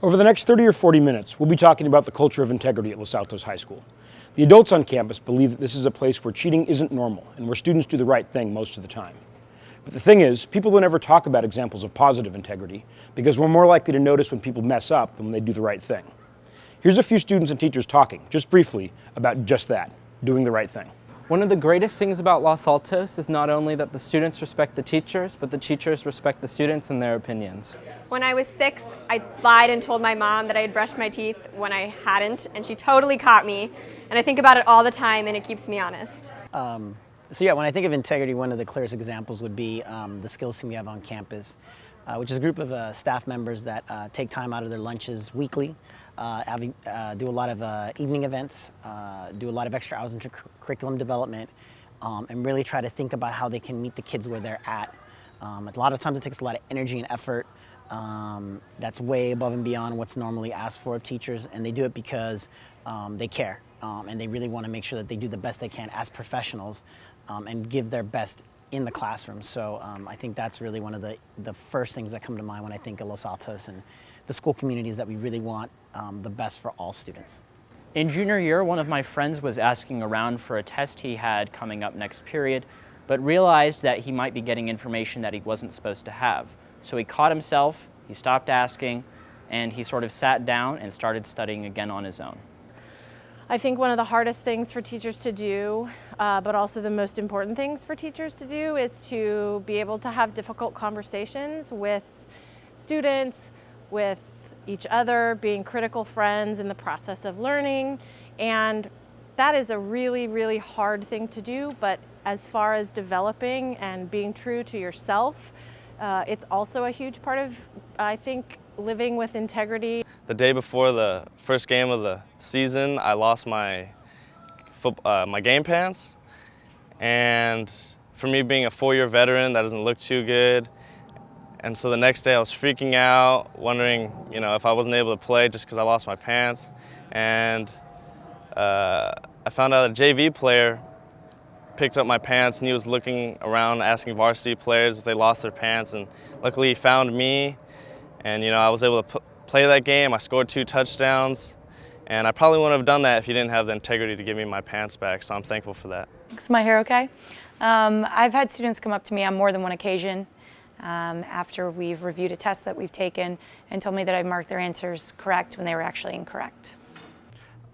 Over the next 30 or 40 minutes, we'll be talking about the culture of integrity at Los Altos High School. The adults on campus believe that this is a place where cheating isn't normal and where students do the right thing most of the time. But the thing is, people don't ever talk about examples of positive integrity because we're more likely to notice when people mess up than when they do the right thing. Here's a few students and teachers talking, just briefly, about just that, doing the right thing. One of the greatest things about Los Altos is not only that the students respect the teachers, but the teachers respect the students and their opinions. When I was 6, I lied and told my mom that I had brushed my teeth when I hadn't, and she totally caught me. And I think about it all the time, and it keeps me honest. So yeah, when I think of integrity, one of the clearest examples would be the skills team we have on campus, which is a group of staff members that take time out of their lunches weekly, do a lot of evening events, do a lot of extra hours in curriculum development, and really try to think about how they can meet the kids where they're at. A lot of times it takes a lot of energy and effort that's way above and beyond what's normally asked for of teachers, and they do it because they care, and they really want to make sure that they do the best they can as professionals and give their best in the classroom. So I think that's really one of the first things that come to mind when I think of Los Altos and the school communities that we really want the best for all students. In junior year, one of my friends was asking around for a test he had coming up next period, but realized that he might be getting information that he wasn't supposed to have. So he caught himself, he stopped asking, and he sort of sat down and started studying again on his own. I think one of the hardest things for teachers to do, but also the most important things for teachers to do, is to be able to have difficult conversations with students, with each other, being critical friends in the process of learning. And that is a really, really hard thing to do, but as far as developing and being true to yourself, it's also a huge part of, I think, living with integrity. The day before the first game of the season, I lost my game pants. And for me being a 4-year veteran, that doesn't look too good. And so the next day I was freaking out, wondering, if I wasn't able to play just because I lost my pants. And I found out a JV player picked up my pants and he was looking around asking varsity players if they lost their pants. And luckily he found me, and I was able to play that game. I scored 2 touchdowns, and I probably wouldn't have done that if you didn't have the integrity to give me my pants back, so I'm thankful for that. Is my hair okay? I've had students come up to me on more than one occasion after we've reviewed a test that we've taken and told me that I marked their answers correct when they were actually incorrect.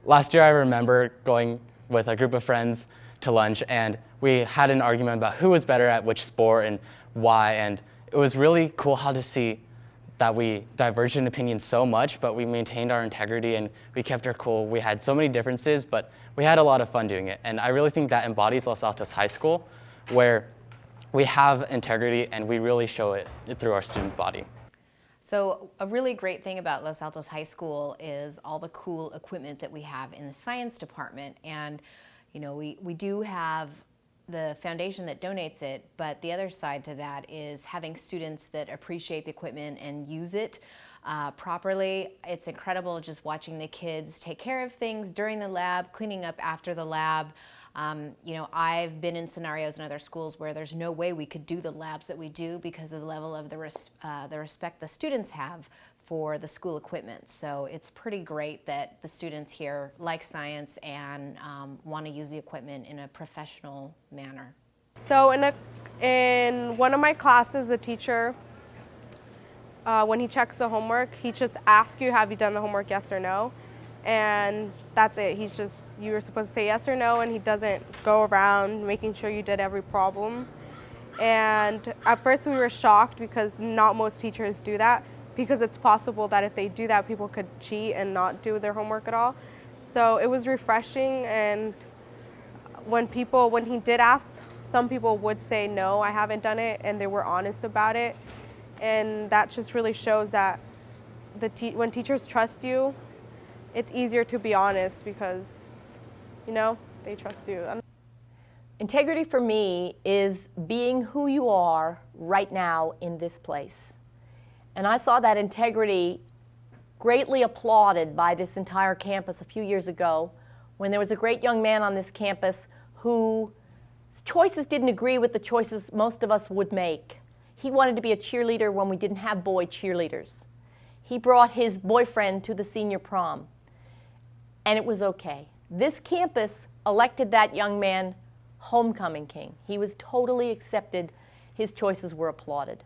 Last year I remember going with a group of friends to lunch, and we had an argument about who was better at which sport and why, and it was really cool how to see that we diverged in opinion so much, but we maintained our integrity and we kept our cool. We had so many differences, but we had a lot of fun doing it. And I really think that embodies Los Altos High School, where we have integrity and we really show it through our student body. So a really great thing about Los Altos High School is all the cool equipment that we have in the science department. And we do have the foundation that donates it, but the other side to that is having students that appreciate the equipment and use it properly. It's incredible just watching the kids take care of things during the lab, cleaning up after the lab. I've been in scenarios in other schools where there's no way we could do the labs that we do because of the level of the respect the students have for the school equipment. So it's pretty great that the students here like science and want to use the equipment in a professional manner. So in one of my classes, the teacher, when he checks the homework, he just asks you, have you done the homework, yes or no? And that's it. You were supposed to say yes or no, and he doesn't go around making sure you did every problem. And at first we were shocked because not most teachers do that, because it's possible that if they do that, people could cheat and not do their homework at all. So it was refreshing, and when he did ask, some people would say, no, I haven't done it, and they were honest about it. And that just really shows that when teachers trust you, it's easier to be honest because, they trust you. Integrity for me is being who you are right now in this place. And I saw that integrity greatly applauded by this entire campus a few years ago when there was a great young man on this campus whose choices didn't agree with the choices most of us would make. He wanted to be a cheerleader when we didn't have boy cheerleaders. He brought his boyfriend to the senior prom, and it was okay. This campus elected that young man homecoming king. He was totally accepted. His choices were applauded.